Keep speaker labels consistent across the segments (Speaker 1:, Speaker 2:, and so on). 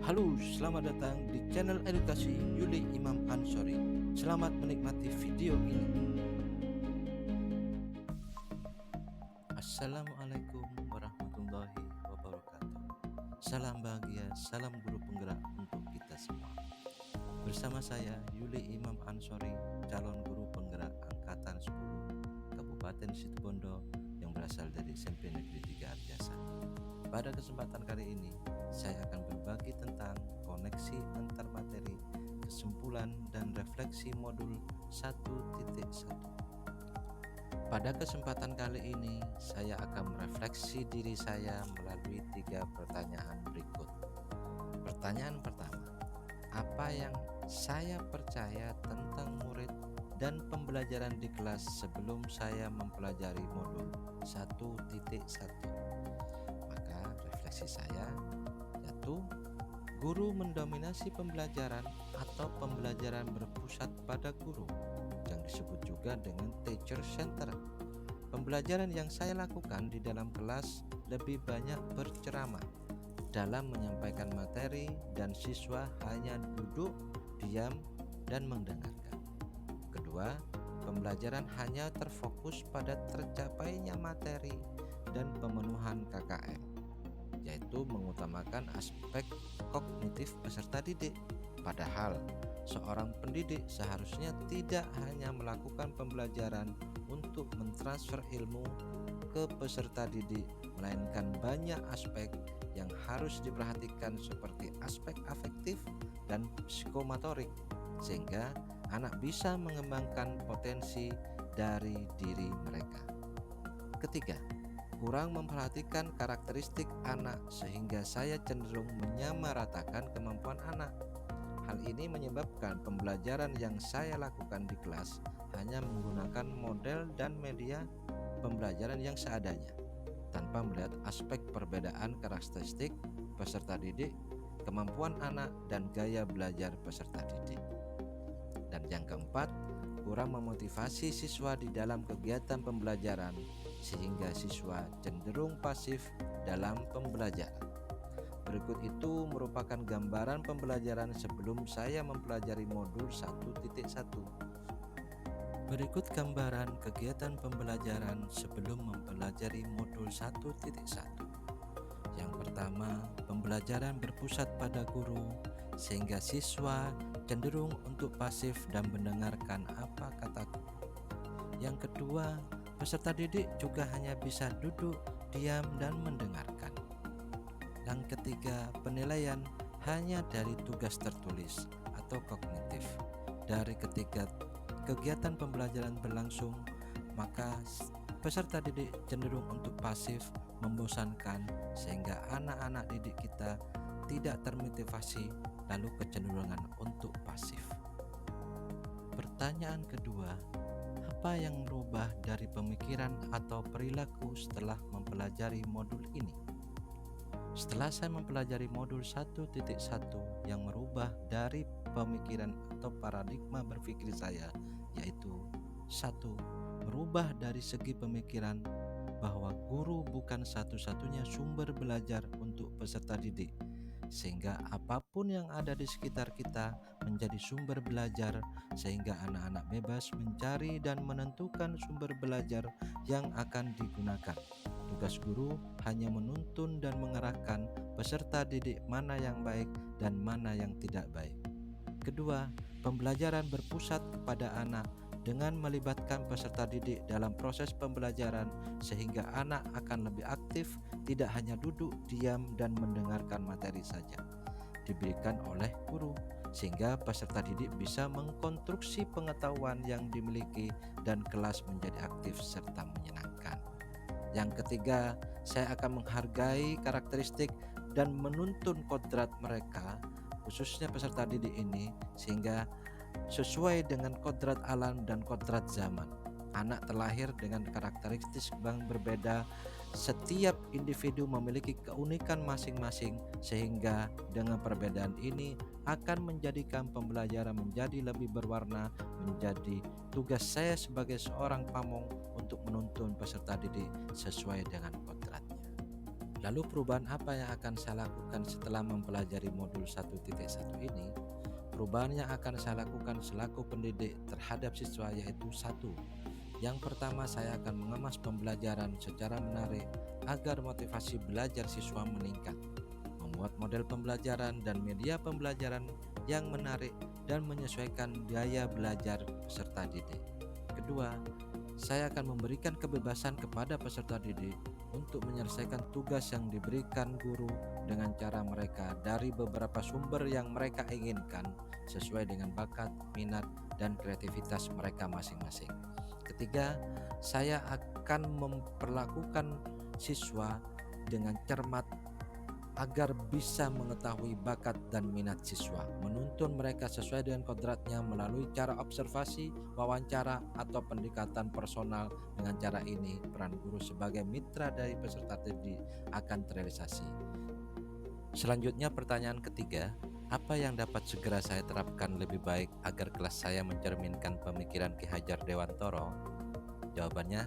Speaker 1: Halo, selamat datang di channel edukasi Yuli Imam Ansori. Selamat menikmati video ini. Assalamualaikum warahmatullahi wabarakatuh. Salam bahagia, salam guru penggerak untuk kita semua. Bersama saya Yuli Imam Ansori, calon guru penggerak angkatan 10 Kabupaten Situbondo yang berasal dari SMP Negeri 3 Arjasa. Pada kesempatan kali ini, saya akan berbagi tentang koneksi antar materi, kesimpulan, dan refleksi modul 1.1. Pada kesempatan kali ini, saya akan merefleksi diri saya melalui 3 pertanyaan berikut. Pertanyaan pertama, apa yang saya percaya tentang murid dan pembelajaran di kelas sebelum saya mempelajari modul 1.1? Refleksi saya yaitu guru mendominasi pembelajaran atau pembelajaran berpusat pada guru yang disebut juga dengan teacher center. Pembelajaran yang saya lakukan di dalam kelas lebih banyak berceramah dalam menyampaikan materi dan siswa hanya duduk, diam, dan mendengarkan. Kedua, pembelajaran hanya terfokus pada tercapainya materi dan pemenuhan KKM, yaitu mengutamakan aspek kognitif peserta didik. Padahal seorang pendidik seharusnya tidak hanya melakukan pembelajaran untuk mentransfer ilmu ke peserta didik, melainkan banyak aspek yang harus diperhatikan seperti aspek afektif dan psikomotorik, sehingga anak bisa mengembangkan potensi dari diri mereka. Ketiga, kurang memperhatikan karakteristik anak sehingga saya cenderung menyamaratakan kemampuan anak. Hal ini menyebabkan pembelajaran yang saya lakukan di kelas hanya menggunakan model dan media pembelajaran yang seadanya, tanpa melihat aspek perbedaan karakteristik peserta didik, kemampuan anak, dan gaya belajar peserta didik. Dan yang keempat, kurang memotivasi siswa di dalam kegiatan pembelajaran sehingga siswa cenderung pasif dalam pembelajaran. Berikut itu merupakan gambaran pembelajaran sebelum saya mempelajari modul 1.1. Berikut gambaran kegiatan pembelajaran sebelum mempelajari modul 1.1. Yang pertama, pembelajaran berpusat pada guru sehingga siswa cenderung untuk pasif dan mendengarkan apa kata guru. Yang kedua, peserta didik juga hanya bisa duduk, diam, dan mendengarkan. Yang ketiga, penilaian hanya dari tugas tertulis atau kognitif. Dari ketiga kegiatan pembelajaran berlangsung, maka peserta didik cenderung untuk pasif, membosankan, sehingga anak-anak didik kita tidak termotivasi, lalu kecenderungan untuk pasif. Pertanyaan kedua, apa yang berubah dari pemikiran atau perilaku setelah mempelajari modul ini? Setelah saya mempelajari modul 1.1 yang merubah dari pemikiran atau paradigma berpikir saya, yaitu 1. Merubah dari segi pemikiran bahwa guru bukan satu-satunya sumber belajar untuk peserta didik, sehingga apapun yang ada di sekitar kita menjadi sumber belajar, sehingga anak-anak bebas mencari dan menentukan sumber belajar yang akan digunakan. Tugas guru hanya menuntun dan mengarahkan peserta didik mana yang baik dan mana yang tidak baik. Kedua, pembelajaran berpusat kepada anak dengan melibatkan peserta didik dalam proses pembelajaran sehingga anak akan lebih aktif, tidak hanya duduk, diam, dan mendengarkan materi saja diberikan oleh guru, sehingga peserta didik bisa mengkonstruksi pengetahuan yang dimiliki dan kelas menjadi aktif serta menyenangkan. Yang ketiga, saya akan menghargai karakteristik dan menuntun kodrat mereka, khususnya peserta didik ini, sehingga sesuai dengan kodrat alam dan kodrat zaman. Anak terlahir dengan karakteristik yang berbeda. Setiap individu memiliki keunikan masing-masing, sehingga dengan perbedaan ini akan menjadikan pembelajaran menjadi lebih berwarna. Menjadi tugas saya sebagai seorang pamong untuk menuntun peserta didik sesuai dengan kodratnya. Lalu perubahan apa yang akan saya lakukan setelah mempelajari modul 1.1 ini? Perubahan yang akan saya lakukan selaku pendidik terhadap siswa yaitu satu. Yang pertama, saya akan mengemas pembelajaran secara menarik agar motivasi belajar siswa meningkat. Membuat model pembelajaran dan media pembelajaran yang menarik dan menyesuaikan gaya belajar peserta didik. Kedua, saya akan memberikan kebebasan kepada peserta didik untuk menyelesaikan tugas yang diberikan guru dengan cara mereka dari beberapa sumber yang mereka inginkan sesuai dengan bakat, minat, dan kreativitas mereka masing-masing. Ketiga, saya akan memperlakukan siswa dengan cermat agar bisa mengetahui bakat dan minat siswa, menuntun mereka sesuai dengan kodratnya melalui cara observasi, wawancara, atau pendekatan personal. Dengan cara ini, peran guru sebagai mitra dari peserta didik akan terrealisasi. Selanjutnya, pertanyaan ketiga, apa yang dapat segera saya terapkan lebih baik agar kelas saya mencerminkan pemikiran Ki Hajar Dewantara? Jawabannya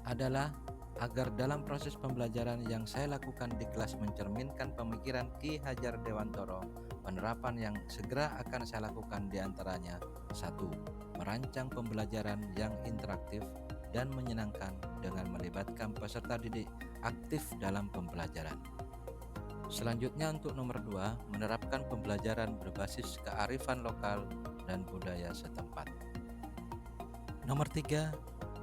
Speaker 1: adalah agar dalam proses pembelajaran yang saya lakukan di kelas mencerminkan pemikiran Ki Hajar Dewantara, penerapan yang segera akan saya lakukan diantaranya: 1. Merancang pembelajaran yang interaktif dan menyenangkan dengan melibatkan peserta didik aktif dalam pembelajaran. Selanjutnya untuk nomor 2, menerapkan pembelajaran berbasis kearifan lokal dan budaya setempat. Nomor 3,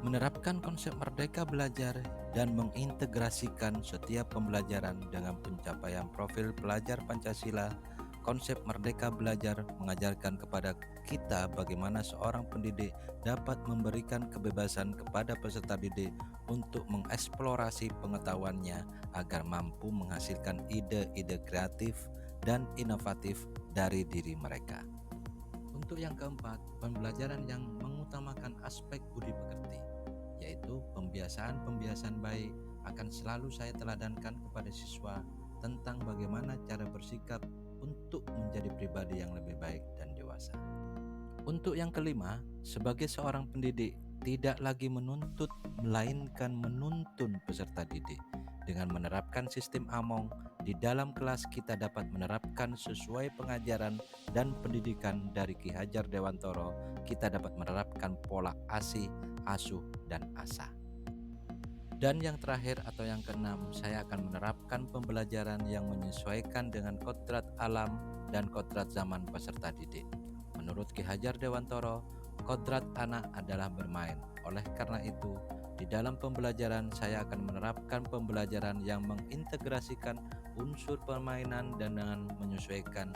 Speaker 1: menerapkan konsep merdeka belajar dan mengintegrasikan setiap pembelajaran dengan pencapaian profil pelajar Pancasila. Konsep merdeka belajar mengajarkan kepada kita bagaimana seorang pendidik dapat memberikan kebebasan kepada peserta didik untuk mengeksplorasi pengetahuannya agar mampu menghasilkan ide-ide kreatif dan inovatif dari diri mereka. Untuk yang keempat, pembelajaran yang mengutamakan aspek budi pekerti, yaitu pembiasaan-pembiasaan baik akan selalu saya teladankan kepada siswa tentang bagaimana cara bersikap untuk menjadi pribadi yang lebih baik dan dewasa. Untuk yang kelima, sebagai seorang pendidik, tidak lagi menuntut melainkan menuntun peserta didik. Dengan menerapkan sistem AMONG, di dalam kelas kita dapat menerapkan sesuai pengajaran dan pendidikan dari Ki Hajar Dewantara. Kita dapat menerapkan pola ASI, asuh, dan asah. Dan yang terakhir atau yang keenam, saya akan menerapkan pembelajaran yang menyesuaikan dengan kodrat alam dan kodrat zaman peserta didik. Menurut Ki Hajar Dewantara, kodrat anak adalah bermain. Oleh karena itu, di dalam pembelajaran saya akan menerapkan pembelajaran yang mengintegrasikan unsur permainan dan dengan menyesuaikan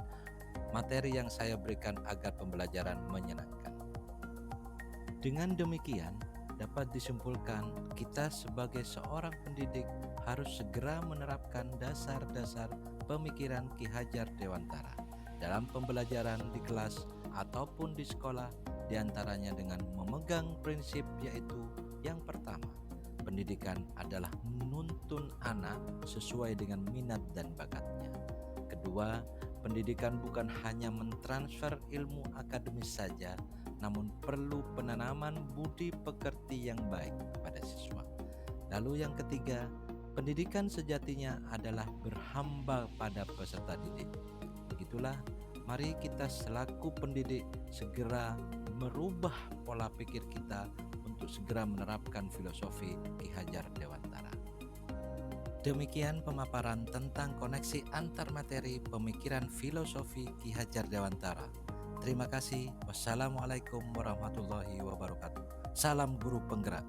Speaker 1: materi yang saya berikan agar pembelajaran menyenangkan. Dengan demikian, dapat disimpulkan kita sebagai seorang pendidik harus segera menerapkan dasar-dasar pemikiran Ki Hajar Dewantara dalam pembelajaran di kelas ataupun di sekolah, diantaranya dengan memegang prinsip yaitu: yang pertama, pendidikan adalah menuntun anak sesuai dengan minat dan bakatnya. Kedua, pendidikan bukan hanya mentransfer ilmu akademis saja, namun perlu penanaman budi pekerti yang baik pada siswa. Lalu yang ketiga, pendidikan sejatinya adalah berhamba pada peserta didik. Begitulah, mari kita selaku pendidik segera merubah pola pikir kita untuk segera menerapkan filosofi Ki Hajar Dewantara. Demikian pemaparan tentang koneksi antar materi pemikiran filosofi Ki Hajar Dewantara. Terima kasih. Wassalamualaikum warahmatullahi wabarakatuh. Salam guru penggerak.